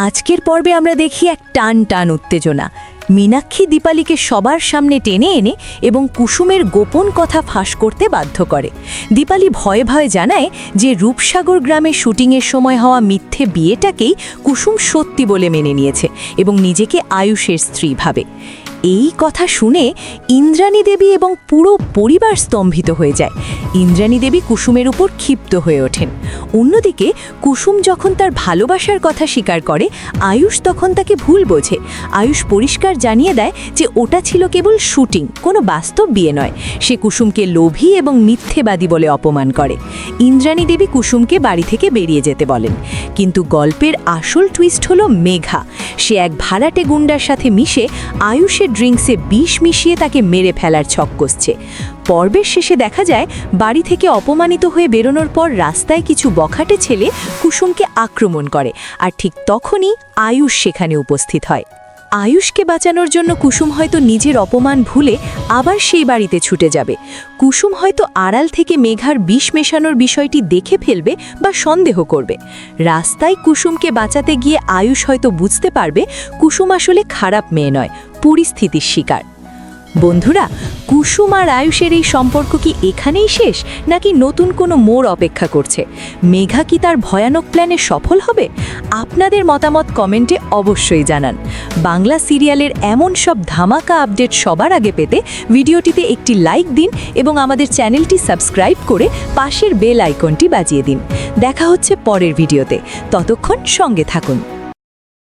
আজকের পর্বে আমরা দেখি এক টান টান উত্তেজনা। মীনাক্ষী দীপালিকে সবার সামনে টেনে এনে এবং কুসুমের গোপন কথা ফাঁস করতে বাধ্য করে। দীপালি ভয়ে ভয়ে জানায় যে রূপসাগর গ্রামে শুটিংয়ের সময় হওয়া মিথ্যে বিয়েটাকেই কুসুম সত্যি বলে মেনে নিয়েছে এবং নিজেকে আয়ুষের স্ত্রী ভাবে। এই কথা শুনে ইন্দ্রাণী দেবী এবং পুরো পরিবার স্তম্ভিত হয়ে যায়। ইন্দ্রাণী দেবী কুসুমের উপর ক্ষিপ্ত হয়ে ওঠেন। অন্যদিকে কুসুম যখন তার ভালোবাসার কথা স্বীকার করে, আয়ুষ তখন তাকে ভুল বোঝে। আয়ুষ পরিষ্কার জানিয়ে দেয় যে ওটা ছিল কেবল শুটিং, কোনো বাস্তব বিয়ে নয়। সে কুসুমকে লোভী এবং মিথ্যেবাদী বলে অপমান করে। ইন্দ্রাণী দেবী কুসুমকে বাড়ি থেকে বেরিয়ে যেতে বলেন। কিন্তু গল্পের আসল টুইস্ট হলো মেঘা। সে এক ভাড়াটে গুন্ডার সাথে মিশে আয়ুষের ড্রিঙ্কসে বিষ মিশিয়ে তাকে মেরে ফেলার ছক কষছে। পর্বের শেষে দেখা যায় বাড়ি থেকে অপমানিত হয়ে বেরোনোর পর রাস্তায় কিছু বখাটে ছেলে কুসুমকে আক্রমণ করে, আর ঠিক তখনই আয়ুষ সেখানে উপস্থিত হয়। আয়ুষকে বাঁচানোর জন্য কুসুম হয়তো নিজের অপমান ভুলে আবার সেই বাড়িতে ছুটে যাবে। কুসুম হয়তো আড়াল থেকে মেঘার বিষ মেশানোর বিষয়টি দেখে ফেলবে বা সন্দেহ করবে। রাস্তায় কুসুমকে বাঁচাতে গিয়ে আয়ুষ হয়তো বুঝতে পারবে কুসুম আসলে খারাপ মেয়ে নয়, পরিস্থিতির শিকার। বন্ধুরা, কুসুম আর আয়ুষের এই সম্পর্ক কি এখানেই শেষ, নাকি নতুন কোনো মোড় অপেক্ষা করছে? মেঘা কি তার ভয়ানক প্ল্যানে সফল হবে? আপনাদের মতামত কমেন্টে অবশ্যই জানান। বাংলা সিরিয়ালের এমন সব ধামাকা আপডেট সবার আগে পেতে ভিডিওটিতে একটি লাইক দিন এবং আমাদের চ্যানেলটি সাবস্ক্রাইব করে পাশের বেল আইকনটি বাজিয়ে দিন। দেখা হচ্ছে পরের ভিডিওতে, ততক্ষণ সঙ্গে থাকুন।